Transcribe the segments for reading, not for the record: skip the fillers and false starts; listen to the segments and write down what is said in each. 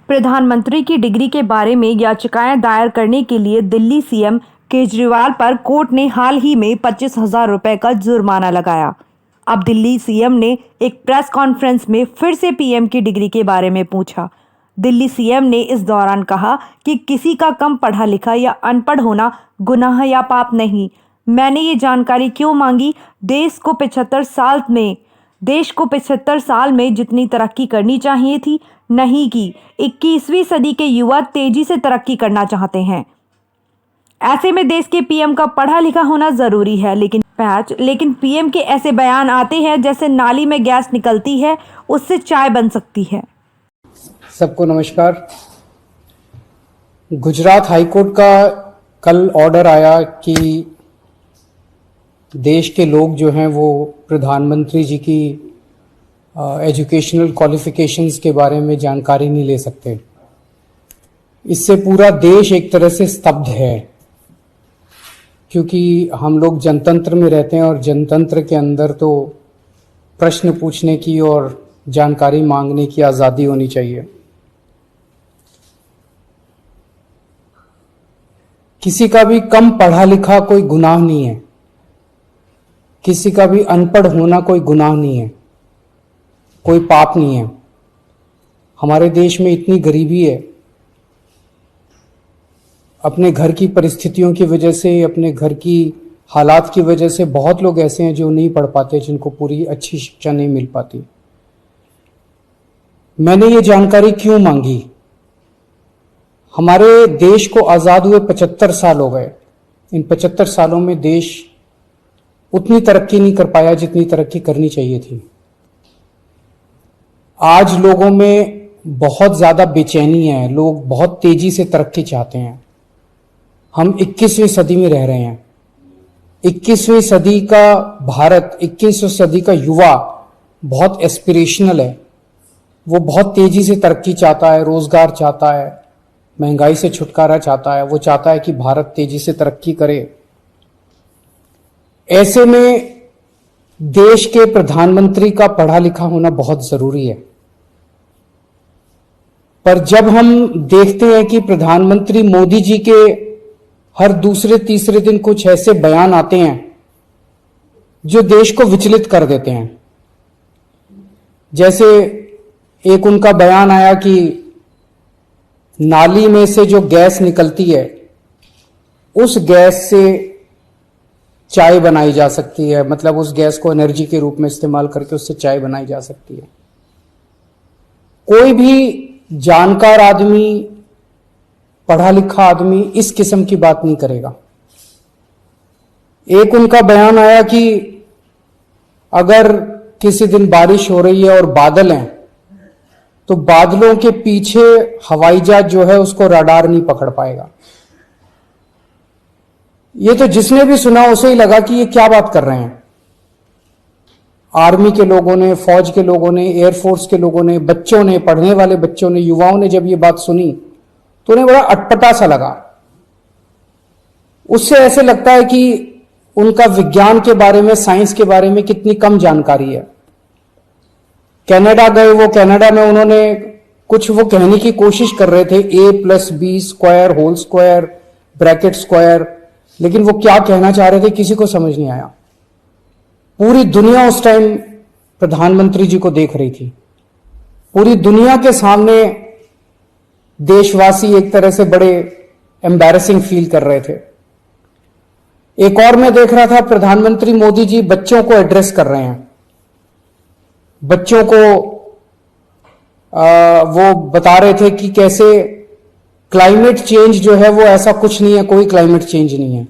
प्रधानमंत्री की डिग्री के बारे में याचिकाएं दायर करने के लिए दिल्ली सीएम केजरीवाल पर कोर्ट ने हाल ही में 25,000 रुपए का जुर्माना लगाया। अब दिल्ली सीएम ने एक प्रेस कॉन्फ्रेंस में फिर से पीएम की डिग्री के बारे में पूछा। दिल्ली सीएम ने इस दौरान कहा कि किसी का कम पढ़ा लिखा या अनपढ़ होना गुनाह या पाप नहीं। मैंने ये जानकारी क्यों मांगी? देश को 75 साल में जितनी तरक्की करनी चाहिए थी नहीं की। 21वीं सदी के युवा तेजी से तरक्की करना चाहते हैं। ऐसे में देश के पीएम का पढ़ा लिखा होना जरूरी है, लेकिन पीएम के ऐसे बयान आते हैं जैसे नाली में गैस निकलती है उससे चाय बन सकती है। सबको नमस्कार। गुजरात हाईकोर्ट का कल ऑर्डर आया कि देश के लोग जो हैं वो प्रधानमंत्री जी की एजुकेशनल क्वालिफिकेशंस के बारे में जानकारी नहीं ले सकते। इससे पूरा देश एक तरह से स्तब्ध है, क्योंकि हम लोग जनतंत्र में रहते हैं और जनतंत्र के अंदर तो प्रश्न पूछने की और जानकारी मांगने की आज़ादी होनी चाहिए। किसी का भी कम पढ़ा लिखा कोई गुनाह नहीं है, किसी का भी अनपढ़ होना कोई गुनाह नहीं है, कोई पाप नहीं है। हमारे देश में इतनी गरीबी है, अपने घर की परिस्थितियों की वजह से, अपने घर की हालात की वजह से बहुत लोग ऐसे हैं जो नहीं पढ़ पाते, जिनको पूरी अच्छी शिक्षा नहीं मिल पाती। मैंने ये जानकारी क्यों मांगी? हमारे देश को आज़ाद हुए 75 साल हो गए। इन 75 सालों में देश उतनी तरक्की नहीं कर पाया जितनी तरक्की करनी चाहिए थी। आज लोगों में बहुत ज़्यादा बेचैनी है, लोग बहुत तेजी से तरक्की चाहते हैं। हम 21वीं सदी में रह रहे हैं। 21वीं सदी का भारत, 21वीं सदी का युवा बहुत एस्पिरेशनल है। वो बहुत तेजी से तरक्की चाहता है, रोजगार चाहता है, महंगाई से छुटकारा चाहता है। वो चाहता है कि भारत तेजी से तरक्की करे। ऐसे में देश के प्रधानमंत्री का पढ़ा लिखा होना बहुत जरूरी है। पर जब हम देखते हैं कि प्रधानमंत्री मोदी जी के हर दूसरे तीसरे दिन कुछ ऐसे बयान आते हैं जो देश को विचलित कर देते हैं। जैसे एक उनका बयान आया कि नाली में से जो गैस निकलती है उस गैस से चाय बनाई जा सकती है, मतलब उस गैस को एनर्जी के रूप में इस्तेमाल करके उससे चाय बनाई जा सकती है। कोई भी जानकार आदमी, पढ़ा लिखा आदमी इस किस्म की बात नहीं करेगा। एक उनका बयान आया कि अगर किसी दिन बारिश हो रही है और बादल हैं तो बादलों के पीछे हवाई जहाज जो है उसको रडार नहीं पकड़ पाएगा। ये तो जिसने भी सुना उसे ही लगा कि ये क्या बात कर रहे हैं। आर्मी के लोगों ने, फौज के लोगों ने, एयरफोर्स के लोगों ने, बच्चों ने, पढ़ने वाले बच्चों ने, युवाओं ने जब ये बात सुनी तो उन्हें बड़ा अटपटा सा लगा। उससे ऐसे लगता है कि उनका विज्ञान के बारे में, साइंस के बारे में कितनी कम जानकारी है। कनाडा गए वो, कनाडा में उन्होंने कुछ वो कहने की कोशिश कर रहे थे, a+b² whole square bracket square, लेकिन वो क्या कहना चाह रहे थे किसी को समझ नहीं आया। पूरी दुनिया उस टाइम प्रधानमंत्री जी को देख रही थी। पूरी दुनिया के सामने देशवासी एक तरह से बड़े एम्बैरेसिंग फील कर रहे थे। एक और मैं देख रहा था, प्रधानमंत्री मोदी जी बच्चों को एड्रेस कर रहे हैं। बच्चों को वो बता रहे थे कि कैसे क्लाइमेट चेंज जो है वो ऐसा कुछ नहीं है, कोई क्लाइमेट चेंज नहीं है।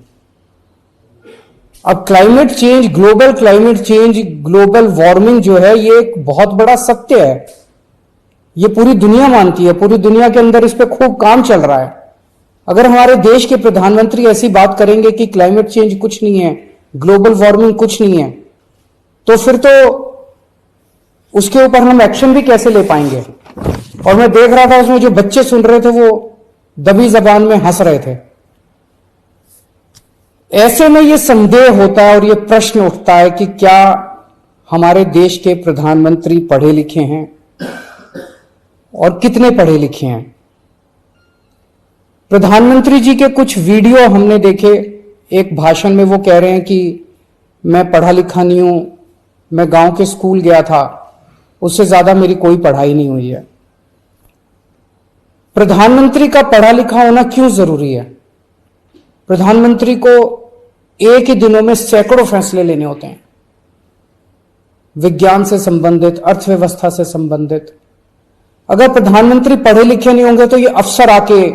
अब climate change, global climate change, global warming जो है ये एक बहुत बड़ा सत्य है। ये पूरी दुनिया मानती है, पूरी दुनिया के अंदर इस पे खूब काम चल रहा है। अगर हमारे देश के प्रधानमंत्री ऐसी बात करेंगे कि क्लाइमेट चेंज कुछ नहीं है, ग्लोबल वार्मिंग कुछ नहीं है, तो फिर तो उसके ऊपर हम एक्शन भी कैसे ले पाएंगे। और मैं देख रहा था उसमें जो बच्चे सुन रहे थे वो दबी जबान में हंस रहे थे। ऐसे में ये संदेह होता है और ये प्रश्न उठता है कि क्या हमारे देश के प्रधानमंत्री पढ़े लिखे हैं और कितने पढ़े लिखे हैं। प्रधानमंत्री जी के कुछ वीडियो हमने देखे। एक भाषण में वो कह रहे हैं कि मैं पढ़ा लिखा नहीं हूं, मैं गांव के स्कूल गया था, उससे ज्यादा मेरी कोई पढ़ाई नहीं हुई है। प्रधानमंत्री का पढ़ा लिखा होना क्यों जरूरी है? प्रधानमंत्री को एक ही दिनों में सैकड़ों फैसले लेने होते हैं, विज्ञान से संबंधित, अर्थव्यवस्था से संबंधित। अगर प्रधानमंत्री पढ़े लिखे नहीं होंगे तो ये अफसर आके,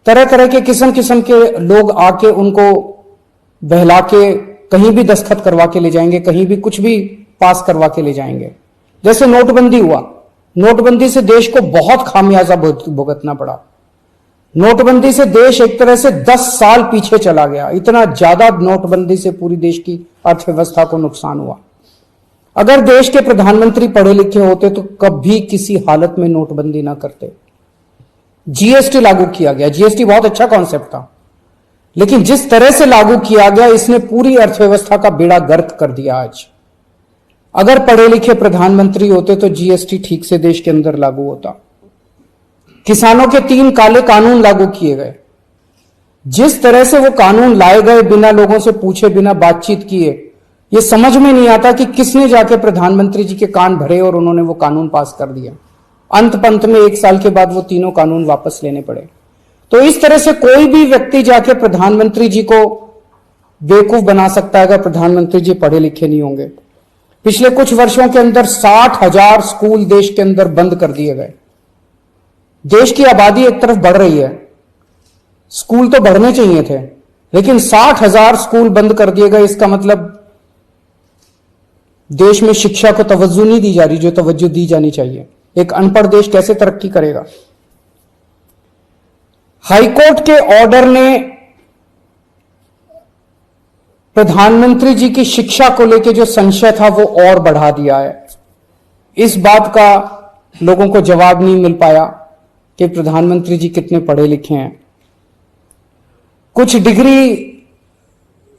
तरह तरह के किस्म किस्म के लोग आके उनको बहला के कहीं भी दस्तखत करवा के ले जाएंगे, कहीं भी कुछ भी पास करवा के ले जाएंगे। जैसे नोटबंदी हुआ, नोटबंदी से देश को बहुत खामियाजा भुगतना पड़ा। नोटबंदी से देश एक तरह से 10 साल पीछे चला गया। इतना ज्यादा नोटबंदी से पूरी देश की अर्थव्यवस्था को नुकसान हुआ। अगर देश के प्रधानमंत्री पढ़े लिखे होते तो कभी किसी हालत में नोटबंदी ना करते। जीएसटी लागू किया गया, जीएसटी बहुत अच्छा कॉन्सेप्ट था, लेकिन जिस तरह से लागू किया गया इसने पूरी अर्थव्यवस्था का बेड़ा गर्क कर दिया। आज अगर पढ़े लिखे प्रधानमंत्री होते तो जीएसटी ठीक से देश के अंदर लागू होता। किसानों के 3 काले कानून लागू किए गए। जिस तरह से वो कानून लाए गए, बिना लोगों से पूछे, बिना बातचीत किए, ये समझ में नहीं आता कि किसने जाके प्रधानमंत्री जी के कान भरे और उन्होंने वो कानून पास कर दिया। अंत पंत में 1 साल के बाद वो तीनों कानून वापस लेने पड़े। तो इस तरह से कोई भी व्यक्ति जाके प्रधानमंत्री जी को बेवकूफ बना सकता है अगर प्रधानमंत्री जी पढ़े लिखे नहीं होंगे। पिछले कुछ वर्षों के अंदर 60,000 स्कूल देश के अंदर बंद कर दिए गए। देश की आबादी एक तरफ बढ़ रही है, स्कूल तो बढ़ने चाहिए थे, लेकिन 60,000 स्कूल बंद कर दिए गए। इसका मतलब देश में शिक्षा को तवज्जो नहीं दी जा रही जो तवज्जो दी जानी चाहिए। एक अनपढ़ देश कैसे तरक्की करेगा? हाईकोर्ट के ऑर्डर ने प्रधानमंत्री जी की शिक्षा को लेकर जो संशय था वो और बढ़ा दिया है। इस बात का लोगों को जवाब नहीं मिल पाया कि प्रधानमंत्री जी कितने पढ़े लिखे हैं। कुछ डिग्री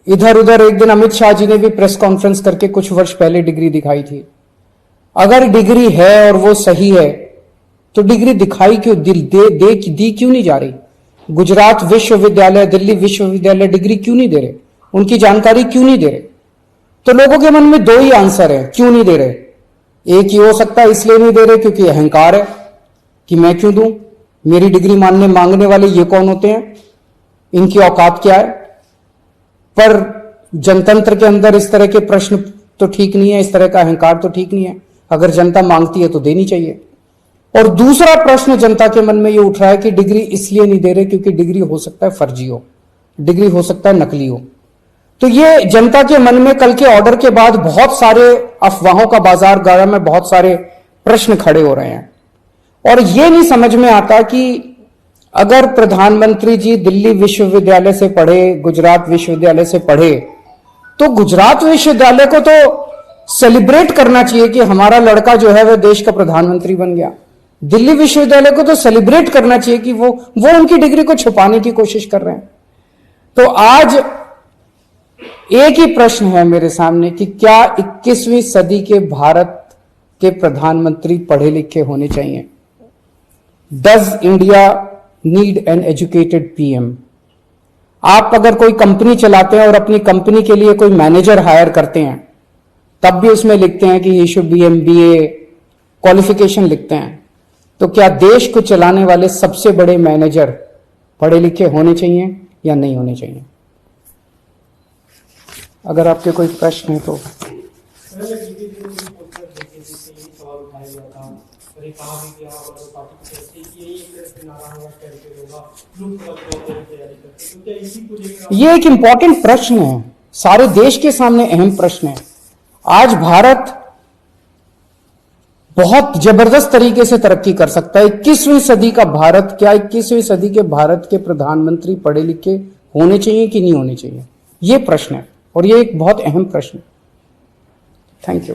इधर उधर, एक दिन अमित शाह जी ने भी प्रेस कॉन्फ्रेंस करके कुछ वर्ष पहले डिग्री दिखाई थी। अगर डिग्री है और वो सही है तो डिग्री दिखाई क्यों, दी क्यों नहीं जा रही? गुजरात विश्वविद्यालय, दिल्ली विश्वविद्यालय डिग्री क्यों नहीं दे रहे? उनकी जानकारी क्यों नहीं दे रहे? तो लोगों के मन में 2 ही आंसर है क्यों नहीं दे रहे। एक ही हो सकता है इसलिए नहीं दे रहे क्योंकि अहंकार है कि मैं क्यों दूं, मेरी डिग्री मांगने वाले ये कौन होते हैं, इनकी औकात क्या है। पर जनतंत्र के अंदर इस तरह के प्रश्न तो ठीक नहीं है, इस तरह का अहंकार तो ठीक नहीं है। अगर जनता मांगती है तो देनी चाहिए। और दूसरा प्रश्न जनता के मन में ये उठ रहा है कि डिग्री इसलिए नहीं दे रहे क्योंकि डिग्री हो सकता है फर्जी हो, डिग्री हो सकता है नकली हो। तो ये जनता के मन में कल के ऑर्डर के बाद बहुत सारे अफवाहों का बाजार गाड़ा में बहुत सारे प्रश्न खड़े हो रहे हैं। और ये नहीं समझ में आता कि अगर प्रधानमंत्री जी दिल्ली विश्वविद्यालय से पढ़े, गुजरात विश्वविद्यालय से पढ़े, तो गुजरात विश्वविद्यालय को तो सेलिब्रेट करना चाहिए कि हमारा लड़का जो है वह देश का प्रधानमंत्री बन गया। दिल्ली विश्वविद्यालय को तो सेलिब्रेट करना चाहिए कि वो उनकी डिग्री को छुपाने की कोशिश कर रहे हैं। तो आज एक ही प्रश्न है मेरे सामने कि क्या 21वीं सदी के भारत के प्रधानमंत्री पढ़े लिखे होने चाहिए? Does India need an educated PM? आप अगर कोई कंपनी चलाते हैं और अपनी कंपनी के लिए कोई मैनेजर हायर करते हैं, तब भी उसमें लिखते हैं कि he should be MBA qualification लिखते हैं। तो क्या देश को चलाने वाले सबसे बड़े मैनेजर पढ़े लिखे होने चाहिए या नहीं होने चाहिए? अगर आपके कोई प्रश्न है तो। ये एक इंपॉर्टेंट प्रश्न है, सारे देश के सामने अहम प्रश्न है। आज भारत बहुत जबरदस्त तरीके से तरक्की कर सकता है। 21वीं सदी का भारत, क्या 21वीं सदी के भारत के प्रधानमंत्री पढ़े लिखे होने चाहिए कि नहीं होने चाहिए? ये प्रश्न है और ये एक बहुत अहम प्रश्न है। Thank you.